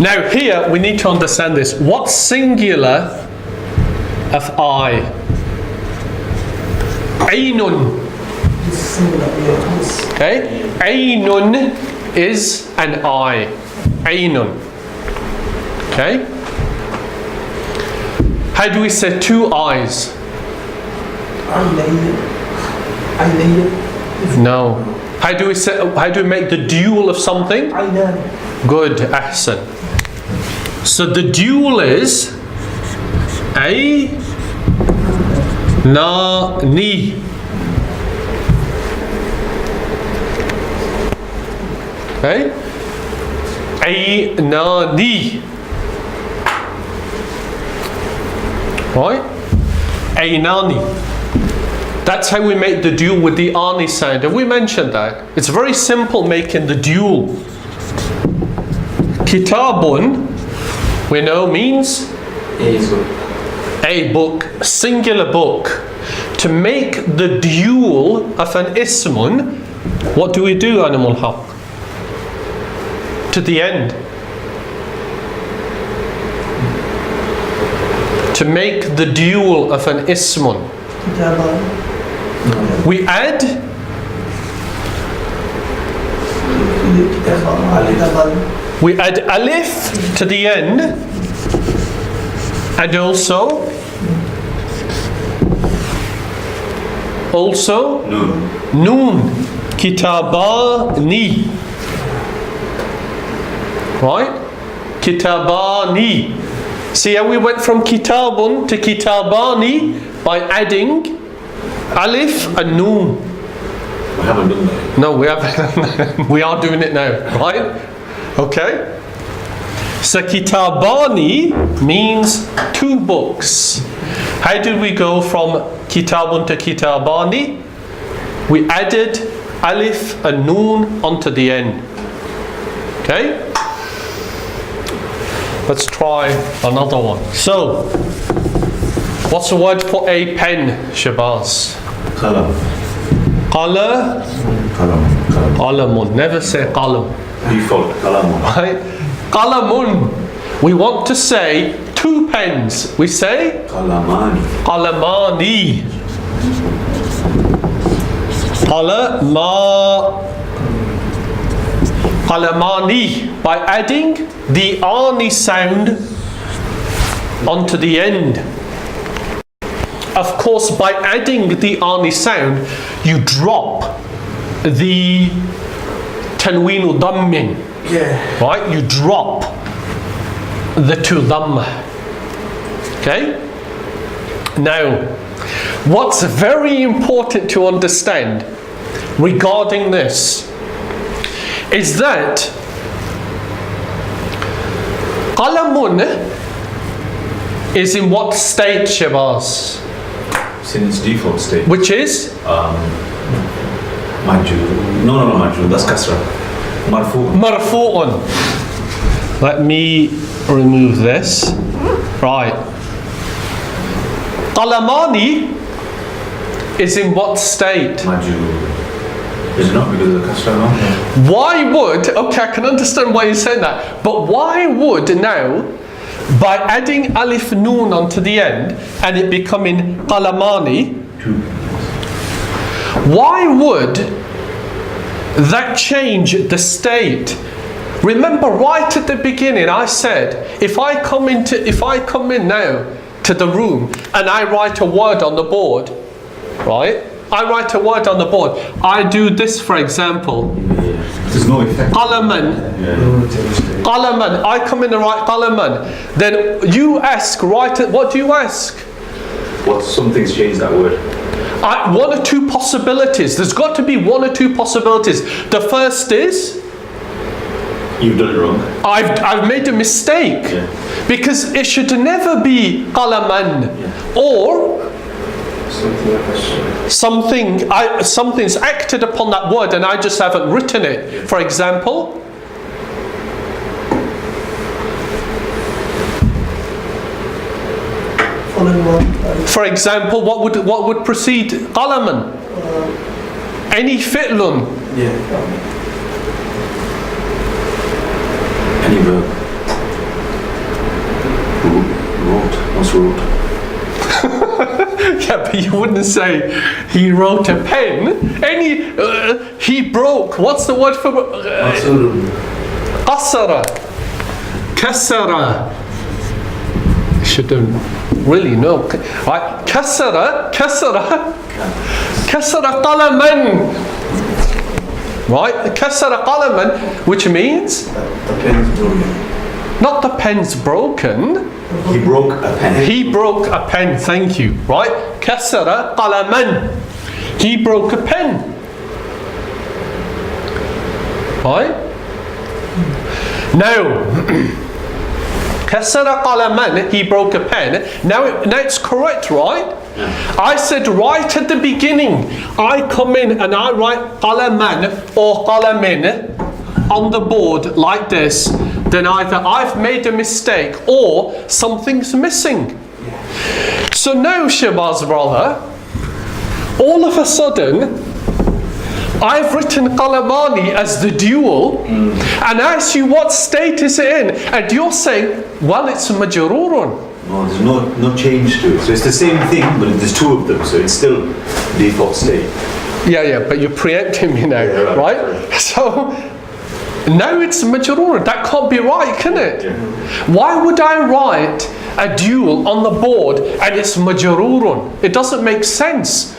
Now here we need to understand this. What's singular of I? Aynun. Okay? Aynun is an I. Aynun. Okay? How do we say two eyes? No. How do we make the dual of something? Good, ahsan. So the dual is ni. Okay? ni. Right? Aynani. That's how we make the dual with the ani sound. Have we mentioned that? It's very simple making the dual. Kitabun, we know, means a book, singular book. To make the dual of an ismun, what do we do, Animal Haq? To the end. To make the dual of an ismun, we add alif to the end, and also noon. Kitabani. Right? Kitabani. See how we went from kitabun to kitabani by adding alif and noon. We haven't done that. No, we haven't. We are doing it now, right? Okay. So kitabani means two books. How did we go from kitabun to kitabani? We added alif and noon onto the end. Okay? Let's try another one. So, what's the word for a pen, Shabazz? Qalam. Qalamun. Never say qalam. Default, qalamun. Right? Qalamun. We want to say two pens. We say Qalamani. qalamani. Qalamani. By adding the ani sound onto the end. Of course, by adding the ani sound, you drop the tanweenu dammin. Yeah. Right? You drop the two dhamma. Okay? Now, what's very important to understand regarding this is that qalamun is in what state, Shabazz? It's in its default state. Which is? Majul. No, majul. That's kasra. Marfu. Marfu'un. Let me remove this. Right. Qalamani is in what state? Majul. Is it not because of the kasra now? Why would, okay, I can understand why you're saying that, but why would now, by adding alif noon onto the end and it becoming qalamani, why would that change the state? Remember, right at the beginning I said, if I come in now to the room and I write a word on the board, right? I write a word on the board. I do this, for example. There's no effect. Qalaman. Qalaman. I come in and write qalaman. Then you ask, what do you ask? What? Something's changed that word. One or two possibilities. There's got to be one or two possibilities. The first is, you've done it wrong. I've made a mistake. Yeah. Because it should never be qalaman. Yeah. Or something's acted upon that word and I just haven't written it. Yeah. For example, what would precede qalaman? Any fi'lun. Yeah. Any verb. مسروق. Yeah, but you wouldn't say he wrote a pen. He broke. What's the word for قصر? كسر. Shouldn't really know. Right? كسر قلما. Right? كسر قلما, which means The pen is broken. not the pen's broken. He broke a pen. He broke a pen, thank you. Right? كسر قلما. He broke a pen. Right? Now, كسر قلما, he broke a pen. Now it's correct, right? I said right at the beginning, I come in and I write قلما or قلمين on the board like this, then either I've made a mistake or something's missing. So now, Shabazz brother, all of a sudden, I've written qalamani as the dual and asked you what state is it in, and you're saying, well, it's majrurun. No, there's no change to it. So it's the same thing, but there's two of them, so it's still default state. Yeah, but you're preempting me now, Yeah, right? So now it's majrurun. That can't be right, can it? Yeah. Why would I write a dual on the board and it's majrurun? It doesn't make sense.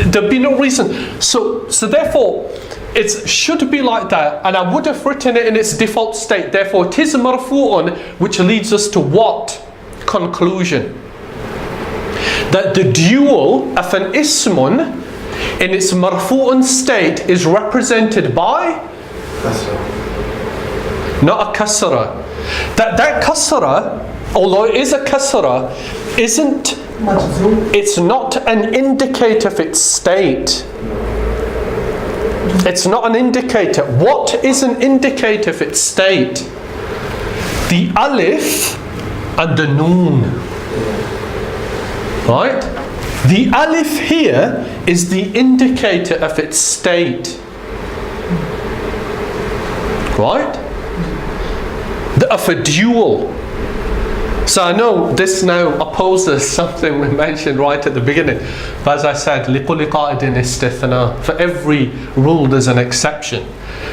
There'd be no reason. So therefore, it should be like that, and I would have written it in its default state. Therefore, it is marfu'un, which leads us to what conclusion? That the dual of an ismun in its marfu'un state is represented by not a kasra. That kasra, although it is a kasra, it's not an indicator of its state. It's not an indicator. What is an indicator of its state? The alif and the noon. Right? The alif here is the indicator of its state. Right? Of a dual. So I know this now opposes something we mentioned right at the beginning. But as I said, لِكُلِّ قَائِدٍ إِسْتِثْنَاء. For every rule there's an exception.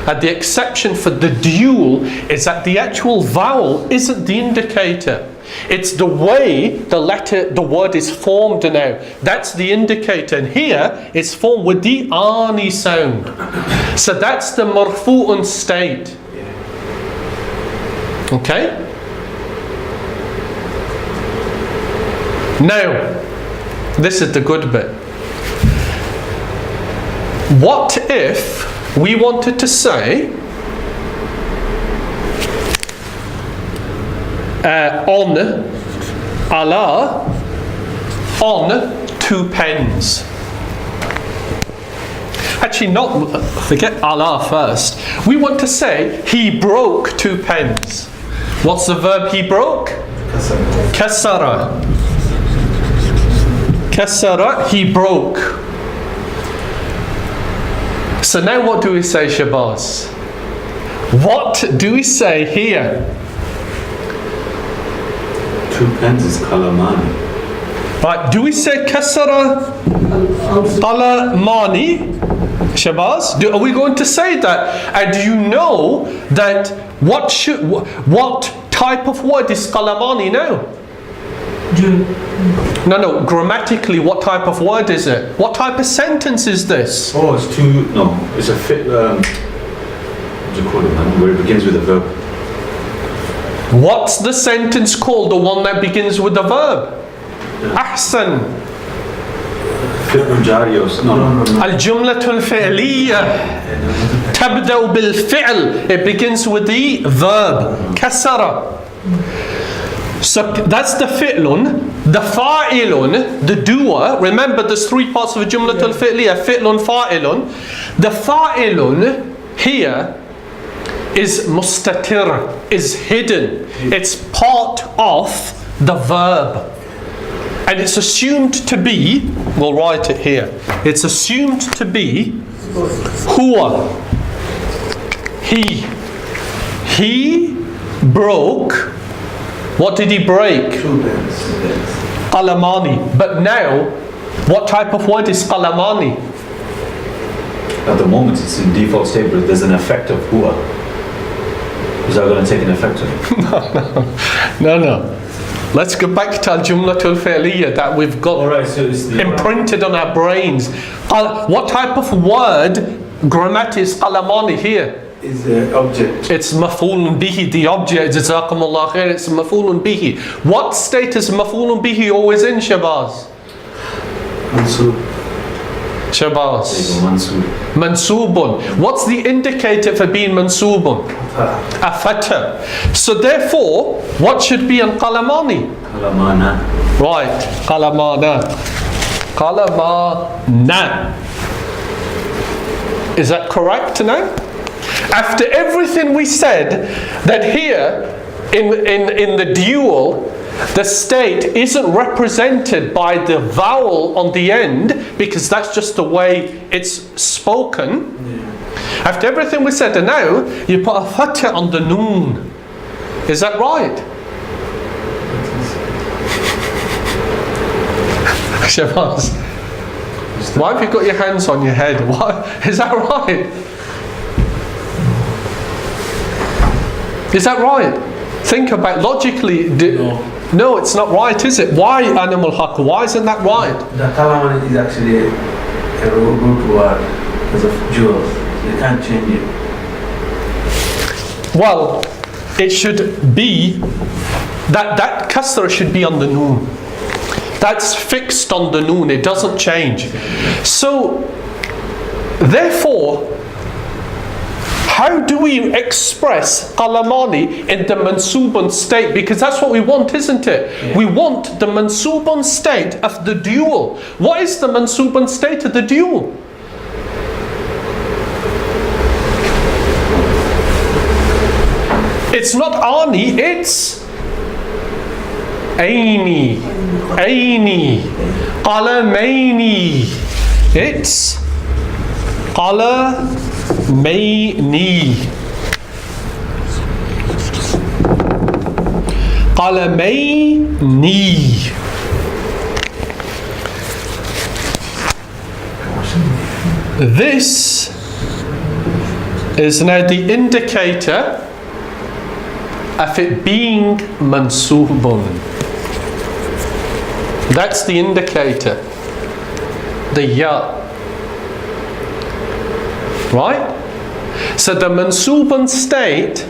And the exception for the dual is that the actual vowel isn't the indicator. It's the way the word is formed now. That's the indicator. And here it's formed with the ani sound. So that's the marfu'un state. Okay? Now, this is the good bit. What if we wanted to say on, ala, on 2 pens? Actually, not, forget ala first. We want to say he broke 2 pens. What's the verb he broke? Kasara. Kasara, he broke. So now what do we say, Shabazz? What do we say here? 2 pens is kalamani. Right, do we say kasara qalamani? Shabazz? Are we going to say that? And do you know that what type of word is qalamani now? No, grammatically, what type of word is it? What type of sentence is this? Oh, it's a fit, what do you call it, man? Where it begins with a verb. What's the sentence called? The one that begins with a verb? Ahsan. Fi'l jari or no. الجملة الفعلية تبدأ بالفعل. It begins with the verb. كسر. So that's the fi'lun. The fa'ilun, the doer. Remember, there's 3 parts of a jumla al-fi'liyah. Fi'lun, fa'ilun. The fa'ilun here is mustatir, is hidden. It's part of the verb. And it's assumed to be, we'll write it here. It's assumed to be huwa. He broke What did he break? 2 pens. Qalamani. But now, what type of word is qalamani? At the moment it's in default state, but there's an effect of huwa. Is that going to take an effect of it? No. Let's go back to al-jumlatul fi'liyya that we've got Alright, so it's the imprinted on our brains. What type of word grammatic is qalamani here? Is the object. It's maf'ulun bihi, the object. Jazakumullah khair, it's maf'ulun bihi. What state is maf'ulun bihi always in, Shabazz? Mansub. Shabazz. Mansub. Mansubun. What's the indicator for being mansubun? A fatha. So therefore, what should be in qalamani? Kalamana. Right, qalamana. Qalamana. Is that correct now? After everything we said, that here in the dual, the state isn't represented by the vowel on the end, because that's just the way it's spoken. After everything we said, and now you put a fatha on the noon. Is that right? Shabazz, why have you got your hands on your head? What? Is that right? Is that right? Think about logically. No, it's not right, is it? Why animal haqq? Why isn't that right? The Kalaman is actually a root word because of jewels. You can't change it. Well, it should be that kasra should be on the noon. That's fixed on the noon. It doesn't change. So, therefore, how do we express qalamani in the mansubun state? Because that's what we want, isn't it? Yeah. We want the mansubun state of the dual. What is the mansubun state of the dual? It's not ani, it's aini. Aini. Qalamaini. It's qalamaini. Qalamaini. This is now the indicator of it being mansubun. That's the indicator. The ya. Right? So the mansubun state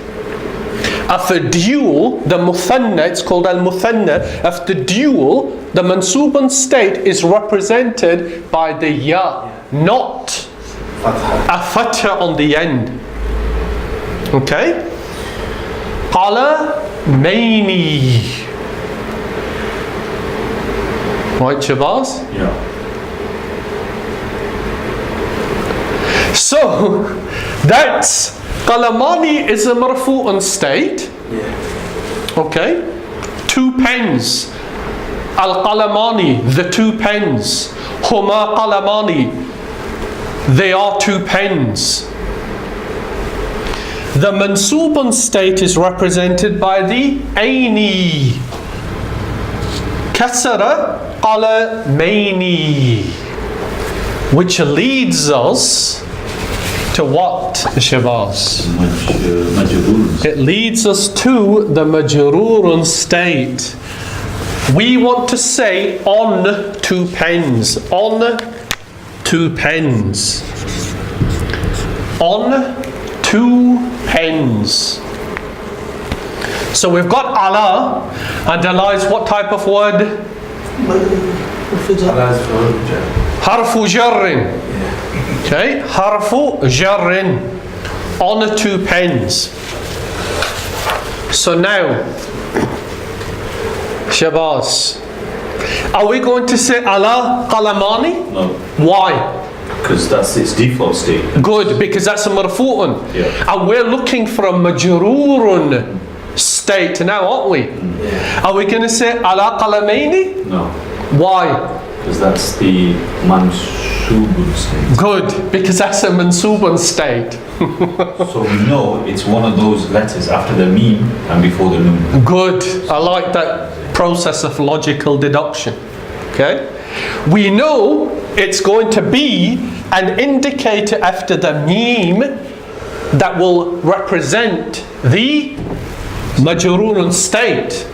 of a dual, the muthanna, it's called al-muthanna, of the dual, the mansubun state is represented by the ya, not a fatha on the end. Okay? Qalamaini. Right, Shabazz? Yeah. So, that's qalamani is a marfu'un state. Yeah. Okay? 2 pens. Al-qalamani, the 2 pens. Huma qalamani, they are 2 pens. The mansubun state is represented by the aini. Kasara qalamaini, which leads us to what, Shabazz? Majrurun. It leads us to the majrurun state. We want to say on 2 pens. On 2 pens. On 2 pens. So we've got ala, and ala is what type of word? Harfu jarrin. Okay, harfu jarrin. On 2 pens. So now, Shabazz, are we going to say ala qalamani? No. Why? Because that's its default state. Good, because that's a marfu'un. Yeah. And we're looking for a majrurun state now, aren't we? Yeah. Are we going to say ala qalamaini? No. Why? Because that's the mansubun state. Good, because that's a mansubun state. So we know it's one of those letters after the meme and before the noon. Good. I like that process of logical deduction. Okay? We know it's going to be an indicator after the meme that will represent the majrurun state.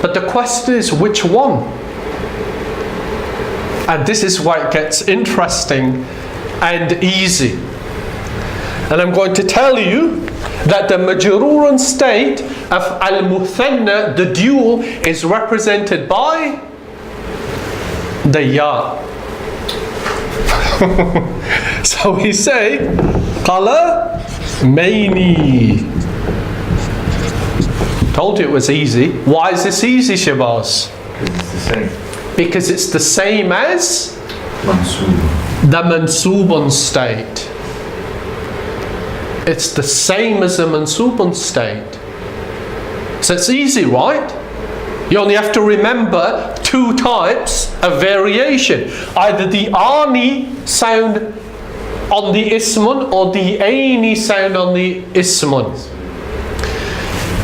But the question is which one? And this is why it gets interesting and easy. And I'm going to tell you that the majrurun state of al-muthanna, the dual, is represented by the ya. So we say qala mayni. Told you it was easy. Why is this easy, Shabazz? Because it's the same. Because it's the same as Mansub. the mansubun state. It's the same as the mansubun state. So it's easy, right? You only have to remember two types of variation. Either the ani sound on the ismun or the aini sound on the ismun.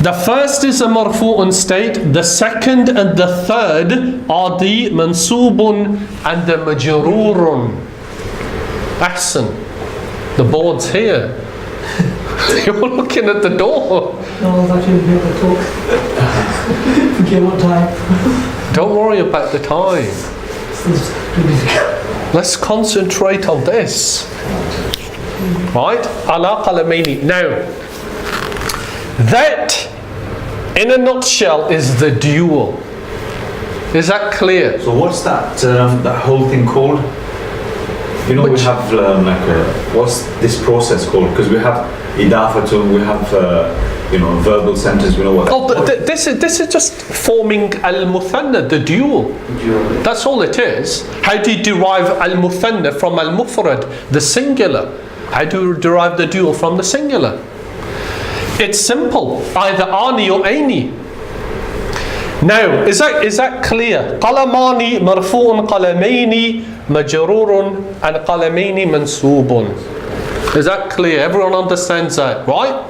The first is a marfu'un state, the second and the third are the mansubun and the majrurun. Ahsan. The board's here. You're looking at the door. No, I was actually here to talk. Forget what time. Don't worry about the time. It's too difficult. Let's concentrate on this. Right? Ala qalamaini. Now, that, in a nutshell, is the dual. Is that clear? So what's that whole thing called? You know, we have what's this process called? Because we have idafatun, we have verbal sentence. We know what. Oh, this is just forming al-muthanna, the dual. That's all it is. How do you derive al-muthanna from al-mufrad, the singular? How do you derive the dual from the singular? It's simple, either ani or aini. Now, is that clear? Qalamani marfu'un, qalamaini majrurun, and qalamaini mansubun. Is that clear? Everyone understands that, right?